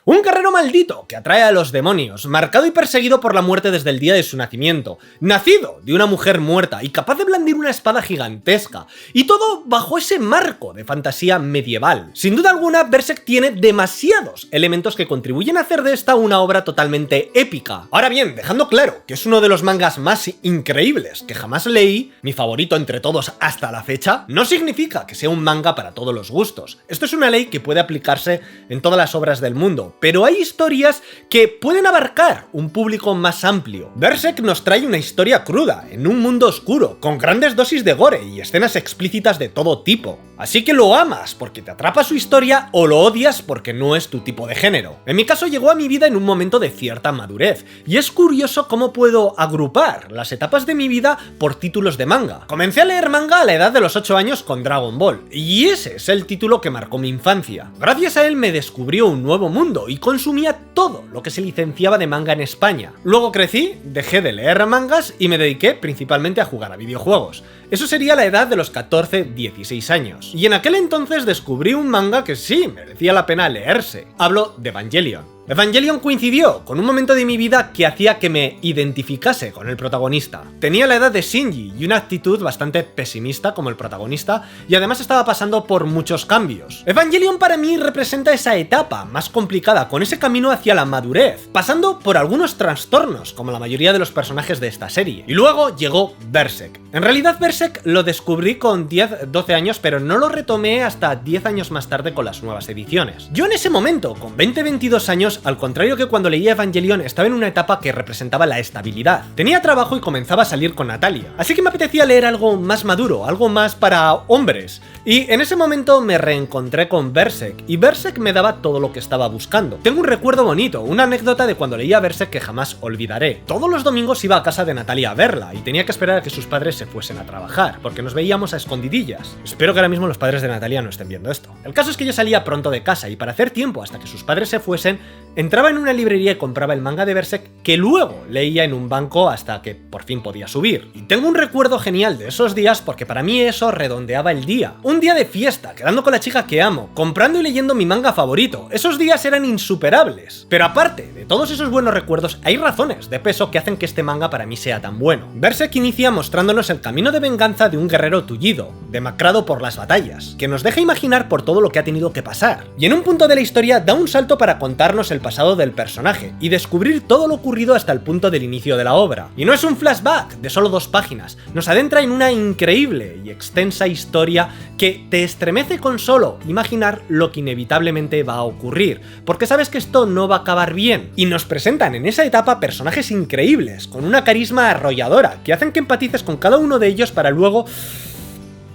Un guerrero maldito que atrae a los demonios, marcado y perseguido por la muerte desde el día de su nacimiento, nacido de una mujer muerta y capaz de blandir una espada gigantesca, y todo bajo ese marco de fantasía medieval. Sin duda alguna, Berserk tiene demasiados elementos que contribuyen a hacer de esta una obra totalmente épica. Ahora bien, dejando claro que es uno de los mangas más increíbles que jamás leí, mi favorito entre todos hasta la fecha, no significa que sea un manga para todos los gustos. Esto es una ley que puede aplicarse en todas las obras del mundo, pero hay historias que pueden abarcar un público más amplio. Berserk nos trae una historia cruda, en un mundo oscuro, con grandes dosis de gore y escenas explícitas de todo tipo. Así que lo amas porque te atrapa su historia o lo odias porque no es tu tipo de género. En mi caso llegó a mi vida en un momento de cierta madurez, y es curioso cómo puedo agrupar las etapas de mi vida por títulos de manga. Comencé a leer manga a la edad de los 8 años con Dragon Ball, y ese es el título que marcó mi infancia. Gracias a él me descubrió un nuevo mundo y consumía todo lo que se licenciaba de manga en España. Luego crecí, dejé de leer mangas y me dediqué principalmente a jugar a videojuegos. Eso sería la edad de los 14-16 años. Y en aquel entonces descubrí un manga que sí merecía la pena leerse. Hablo de Evangelion. Evangelion coincidió con un momento de mi vida que hacía que me identificase con el protagonista. Tenía la edad de Shinji y una actitud bastante pesimista como el protagonista, y además estaba pasando por muchos cambios. Evangelion para mí representa esa etapa más complicada, con ese camino hacia la madurez, pasando por algunos trastornos como la mayoría de los personajes de esta serie. Y luego llegó Berserk. En realidad Berserk lo descubrí con 10-12 años, pero no lo retomé hasta 10 años más tarde con las nuevas ediciones. Yo en ese momento, con 20-22 años, al contrario que cuando leía Evangelion, estaba en una etapa que representaba la estabilidad. Tenía trabajo y comenzaba a salir con Natalia, así que me apetecía leer algo más maduro, algo más para hombres. Y en ese momento me reencontré con Berserk, y Berserk me daba todo lo que estaba buscando. Tengo un recuerdo bonito, una anécdota de cuando leía Berserk que jamás olvidaré. Todos los domingos iba a casa de Natalia a verla, y tenía que esperar a que sus padres se fuesen a trabajar, porque nos veíamos a escondidillas. Espero que ahora mismo los padres de Natalia no estén viendo esto. El caso es que yo salía pronto de casa, y para hacer tiempo hasta que sus padres se fuesen, entraba en una librería y compraba el manga de Berserk, que luego leía en un banco hasta que por fin podía subir. Y tengo un recuerdo genial de esos días porque para mí eso redondeaba el día. Un día de fiesta, quedando con la chica que amo, comprando y leyendo mi manga favorito. Esos días eran insuperables. Pero aparte de todos esos buenos recuerdos, hay razones de peso que hacen que este manga para mí sea tan bueno. Berserk inicia mostrándonos el camino de venganza de un guerrero tullido, demacrado por las batallas, que nos deja imaginar por todo lo que ha tenido que pasar. Y en un punto de la historia da un salto para contarnos el pasado del personaje y descubrir todo lo ocurrido hasta el punto del inicio de la obra. Y no es un flashback de solo 2 páginas, nos adentra en una increíble y extensa historia que te estremece con solo imaginar lo que inevitablemente va a ocurrir, porque sabes que esto no va a acabar bien. Y nos presentan en esa etapa personajes increíbles, con una carisma arrolladora, que hacen que empatices con cada uno de ellos para luego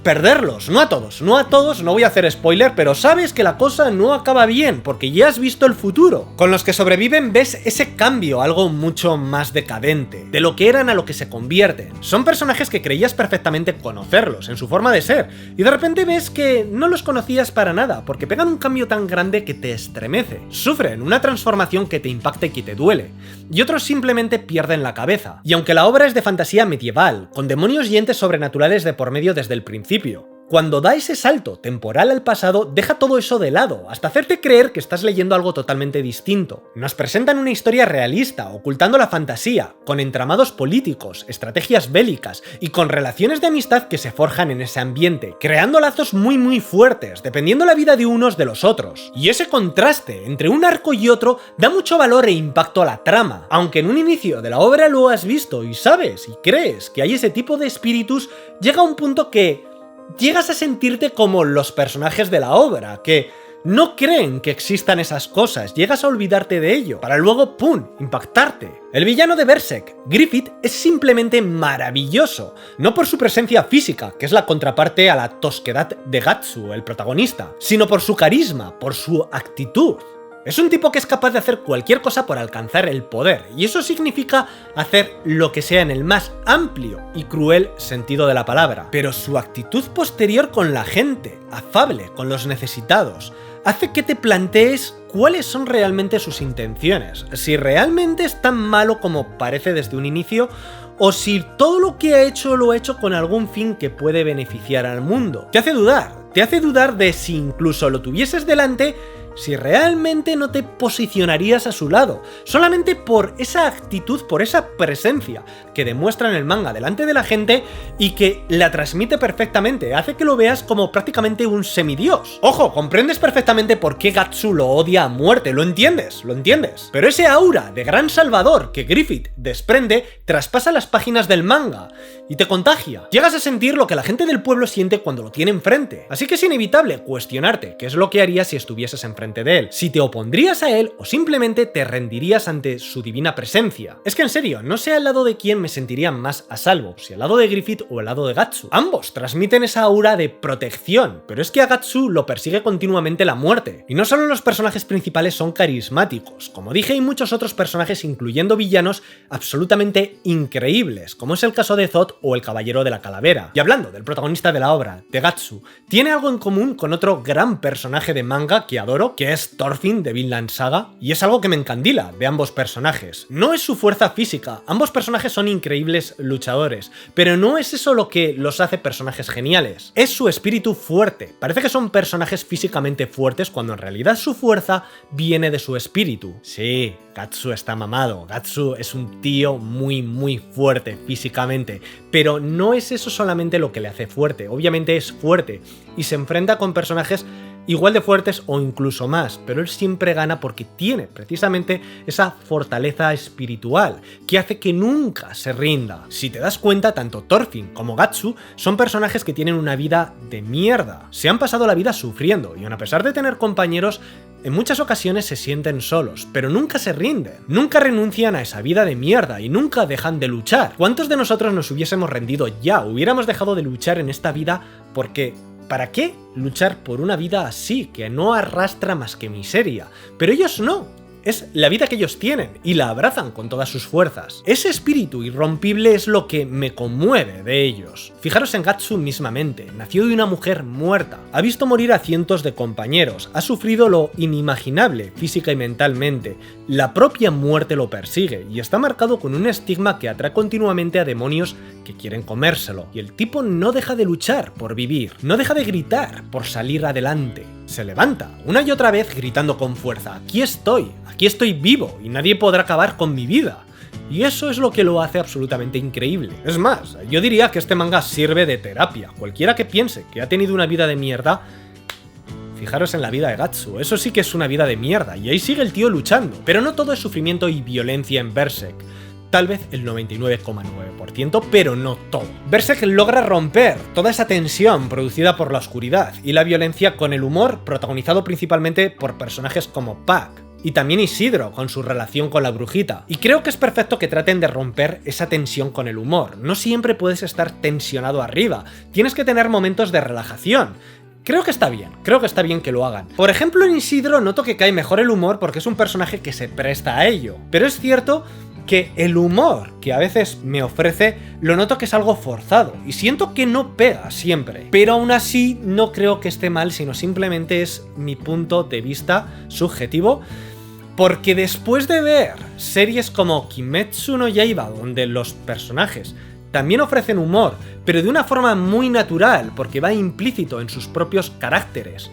perderlos. No a todos, no voy a hacer spoiler, pero sabes que la cosa no acaba bien, porque ya has visto el futuro. Con los que sobreviven ves ese cambio, algo mucho más decadente, de lo que eran a lo que se convierten. Son personajes que creías perfectamente conocerlos, en su forma de ser, y de repente ves que no los conocías para nada, porque pegan un cambio tan grande que te estremece. Sufren una transformación que te impacta y que te duele, y otros simplemente pierden la cabeza. Y aunque la obra es de fantasía medieval, con demonios y entes sobrenaturales de por medio desde el principio, cuando da ese salto temporal al pasado, deja todo eso de lado, hasta hacerte creer que estás leyendo algo totalmente distinto. Nos presentan una historia realista, ocultando la fantasía, con entramados políticos, estrategias bélicas y con relaciones de amistad que se forjan en ese ambiente, creando lazos muy fuertes, dependiendo la vida de unos de los otros. Y ese contraste entre un arco y otro da mucho valor e impacto a la trama, aunque en un inicio de la obra lo has visto y sabes y crees que hay ese tipo de espíritus, llega un punto que llegas a sentirte como los personajes de la obra, que no creen que existan esas cosas, llegas a olvidarte de ello, para luego, ¡pum!, impactarte. El villano de Berserk, Griffith, es simplemente maravilloso, no por su presencia física, que es la contraparte a la tosquedad de Gatsu, el protagonista, sino por su carisma, por su actitud. Es un tipo que es capaz de hacer cualquier cosa por alcanzar el poder, y eso significa hacer lo que sea en el más amplio y cruel sentido de la palabra. Pero su actitud posterior con la gente, afable con los necesitados, hace que te plantees cuáles son realmente sus intenciones, si realmente es tan malo como parece desde un inicio, o si todo lo que ha hecho lo ha hecho con algún fin que puede beneficiar al mundo. Te hace dudar de si incluso lo tuvieses delante, si realmente no te posicionarías a su lado, solamente por esa actitud, por esa presencia que demuestra en el manga delante de la gente y que la transmite perfectamente, hace que lo veas como prácticamente un semidios. Ojo, comprendes perfectamente por qué Gatsu lo odia a muerte, lo entiendes, pero ese aura de gran salvador que Griffith desprende traspasa las páginas del manga y te contagia. Llegas a sentir lo que la gente del pueblo siente cuando lo tiene enfrente, así que es inevitable cuestionarte qué es lo que harías si estuvieses enfrente de él, si te opondrías a él o simplemente te rendirías ante su divina presencia. Es que en serio, no sé al lado de quién me sentiría más a salvo, si al lado de Griffith o al lado de Gatsu. Ambos transmiten esa aura de protección, pero es que a Gatsu lo persigue continuamente la muerte. Y no solo los personajes principales son carismáticos, como dije, hay muchos otros personajes, incluyendo villanos, absolutamente increíbles, como es el caso de Zod o el Caballero de la Calavera. Y hablando del protagonista de la obra, de Gatsu, tiene algo en común con otro gran personaje de manga que adoro, que es Thorfinn de Vinland Saga, y es algo que me encandila de ambos personajes. No es su fuerza física, ambos personajes son increíbles luchadores, pero no es eso lo que los hace personajes geniales, es su espíritu fuerte. Parece que son personajes físicamente fuertes cuando en realidad su fuerza viene de su espíritu. Sí, Gatsu está mamado, Gatsu es un tío muy fuerte físicamente, pero no es eso solamente lo que le hace fuerte, obviamente es fuerte y se enfrenta con personajes igual de fuertes o incluso más, pero él siempre gana porque tiene precisamente esa fortaleza espiritual que hace que nunca se rinda. Si te das cuenta, tanto Thorfinn como Gatsu son personajes que tienen una vida de mierda, se han pasado la vida sufriendo y aun a pesar de tener compañeros, en muchas ocasiones se sienten solos, pero nunca se rinden, nunca renuncian a esa vida de mierda y nunca dejan de luchar. ¿Cuántos de nosotros nos hubiésemos rendido ya? Hubiéramos dejado de luchar en esta vida porque ¿para qué luchar por una vida así, que no arrastra más que miseria? Pero ellos no. Es la vida que ellos tienen y la abrazan con todas sus fuerzas. Ese espíritu irrompible es lo que me conmueve de ellos. Fijaros en Gatsu mismamente, nació de una mujer muerta, ha visto morir a cientos de compañeros, ha sufrido lo inimaginable física y mentalmente, la propia muerte lo persigue y está marcado con un estigma que atrae continuamente a demonios que quieren comérselo. Y el tipo no deja de luchar por vivir, no deja de gritar por salir adelante. Se levanta una y otra vez gritando con fuerza: aquí estoy vivo y nadie podrá acabar con mi vida. Y eso es lo que lo hace absolutamente increíble. Es más, yo diría que este manga sirve de terapia. Cualquiera que piense que ha tenido una vida de mierda, fijaros en la vida de Gatsu, eso sí que es una vida de mierda, y ahí sigue el tío luchando. Pero no todo es sufrimiento y violencia en Berserk. Tal vez el 99,9%, pero no todo. Berserk logra romper toda esa tensión producida por la oscuridad y la violencia con el humor, protagonizado principalmente por personajes como Pac. Y también Isidro, con su relación con la brujita. Y creo que es perfecto que traten de romper esa tensión con el humor. No siempre puedes estar tensionado arriba, tienes que tener momentos de relajación. Creo que está bien que lo hagan. Por ejemplo, en Isidro noto que cae mejor el humor porque es un personaje que se presta a ello. Pero es cierto que el humor que a veces me ofrece lo noto que es algo forzado y siento que no pega siempre, pero aún así no creo que esté mal, sino simplemente es mi punto de vista subjetivo, porque después de ver series como Kimetsu no Yaiba, donde los personajes también ofrecen humor, pero de una forma muy natural porque va implícito en sus propios caracteres,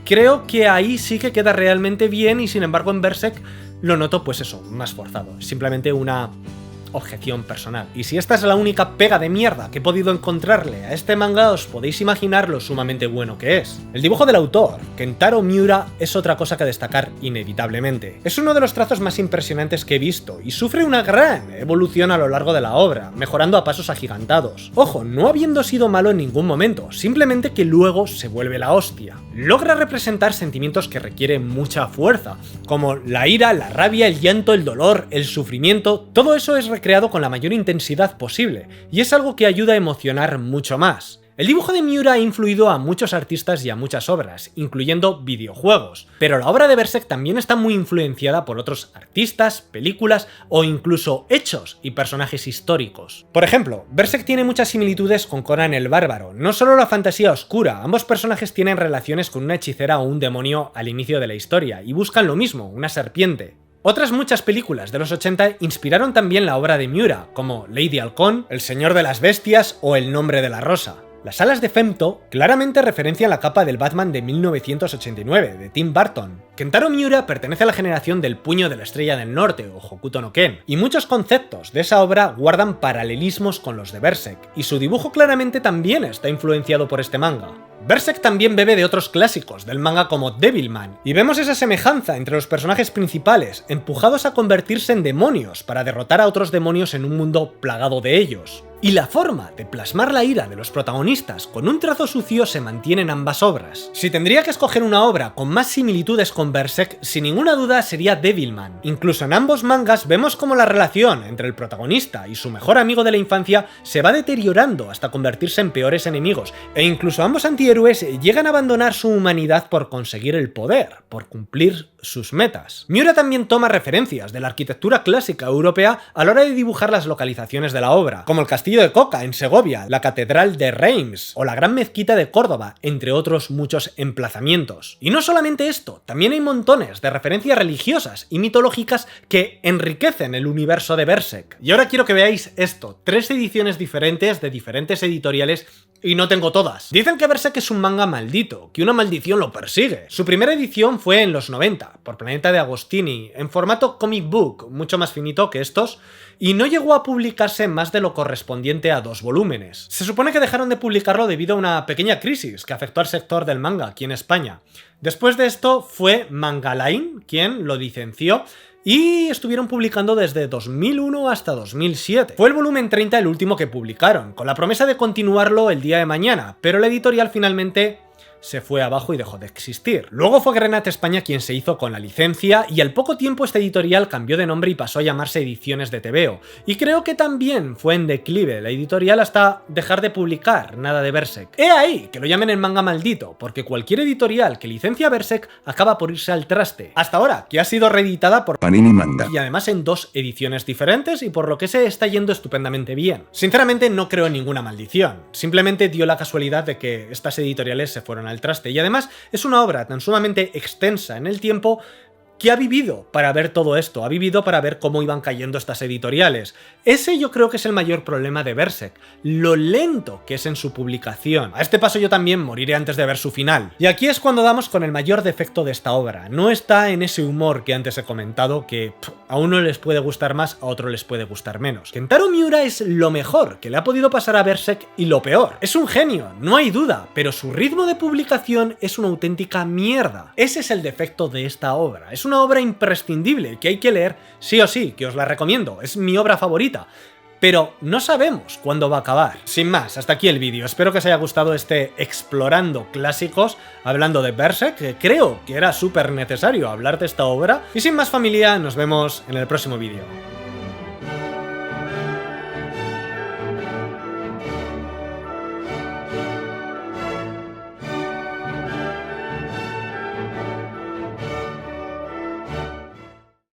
creo que ahí sí que queda realmente bien y sin embargo en Berserk lo noto pues eso, más forzado, simplemente una objeción personal. Y si esta es la única pega de mierda que he podido encontrarle a este manga, os podéis imaginar lo sumamente bueno que es. El dibujo del autor, Kentaro Miura, es otra cosa que destacar inevitablemente. Es uno de los trazos más impresionantes que he visto y sufre una gran evolución a lo largo de la obra, mejorando a pasos agigantados. Ojo, no habiendo sido malo en ningún momento, simplemente que luego se vuelve la hostia. Logra representar sentimientos que requieren mucha fuerza, como la ira, la rabia, el llanto, el dolor, el sufrimiento. Todo eso es creado con la mayor intensidad posible, y es algo que ayuda a emocionar mucho más. El dibujo de Miura ha influido a muchos artistas y a muchas obras, incluyendo videojuegos, pero la obra de Berserk también está muy influenciada por otros artistas, películas o incluso hechos y personajes históricos. Por ejemplo, Berserk tiene muchas similitudes con Conan el Bárbaro, no solo la fantasía oscura, ambos personajes tienen relaciones con una hechicera o un demonio al inicio de la historia, y buscan lo mismo, una serpiente. Otras muchas películas de los 80 inspiraron también la obra de Miura, como Lady Halcón, El Señor de las Bestias o El Nombre de la Rosa. Las alas de Femto claramente referencian la capa del Batman de 1989, de Tim Burton. Kentaro Miura pertenece a la generación del Puño de la Estrella del Norte, o Hokuto no Ken, y muchos conceptos de esa obra guardan paralelismos con los de Berserk, y su dibujo claramente también está influenciado por este manga. Berserk también bebe de otros clásicos del manga como Devilman, y vemos esa semejanza entre los personajes principales, empujados a convertirse en demonios para derrotar a otros demonios en un mundo plagado de ellos. Y la forma de plasmar la ira de los protagonistas con un trazo sucio se mantiene en ambas obras. Si tendría que escoger una obra con más similitudes con Berserk, sin ninguna duda sería Devilman. Incluso en ambos mangas vemos como la relación entre el protagonista y su mejor amigo de la infancia se va deteriorando hasta convertirse en peores enemigos, e incluso ambos antihéroes llegan a abandonar su humanidad por conseguir el poder, por cumplir sus metas. Miura también toma referencias de la arquitectura clásica europea a la hora de dibujar las localizaciones de la obra, como el castillo de Coca en Segovia, la catedral de Reims o la gran mezquita de Córdoba, entre otros muchos emplazamientos. Y no solamente esto, también hay montones de referencias religiosas y mitológicas que enriquecen el universo de Berserk. Y ahora quiero que veáis esto, 3 ediciones diferentes de diferentes editoriales, y no tengo todas. Dicen que Berserk es un manga maldito, que una maldición lo persigue. Su primera edición fue en los 90, por Planeta de Agostini, en formato comic book, mucho más finito que estos, y no llegó a publicarse más de lo correspondiente a 2 volúmenes. Se supone que dejaron de publicarlo debido a una pequeña crisis que afectó al sector del manga aquí en España. Después de esto fue Mangaline quien lo licenció, y estuvieron publicando desde 2001 hasta 2007. Fue el volumen 30 el último que publicaron, con la promesa de continuarlo el día de mañana, pero la editorial finalmente se fue abajo y dejó de existir. Luego fue Granat España quien se hizo con la licencia, y al poco tiempo esta editorial cambió de nombre y pasó a llamarse Ediciones de TVO, y creo que también fue en declive la editorial hasta dejar de publicar nada de Berserk. He ahí que lo llamen el manga maldito, porque cualquier editorial que licencia Berserk acaba por irse al traste. Hasta ahora, que ha sido reeditada por Panini Manga, y además en 2 ediciones diferentes, y por lo que sé está yendo estupendamente bien. Sinceramente no creo en ninguna maldición, simplemente dio la casualidad de que estas editoriales se fueron al traste, y además es una obra tan sumamente extensa en el tiempo que ha vivido para ver todo esto, ha vivido para ver cómo iban cayendo estas editoriales. Ese yo creo que es el mayor problema de Berserk, lo lento que es en su publicación. A este paso yo también moriré antes de ver su final. Y aquí es cuando damos con el mayor defecto de esta obra. No está en ese humor que antes he comentado, que a uno les puede gustar más, a otro les puede gustar menos. Kentaro Miura es lo mejor que le ha podido pasar a Berserk y lo peor. Es un genio, no hay duda, pero su ritmo de publicación es una auténtica mierda. Ese es el defecto de esta obra. Es una obra imprescindible que hay que leer sí o sí, que os la recomiendo, es mi obra favorita, pero no sabemos cuándo va a acabar. Sin más, hasta aquí el vídeo, espero que os haya gustado este explorando clásicos, hablando de Berserk, que creo que era súper necesario hablar de esta obra, y sin más familia, nos vemos en el próximo vídeo.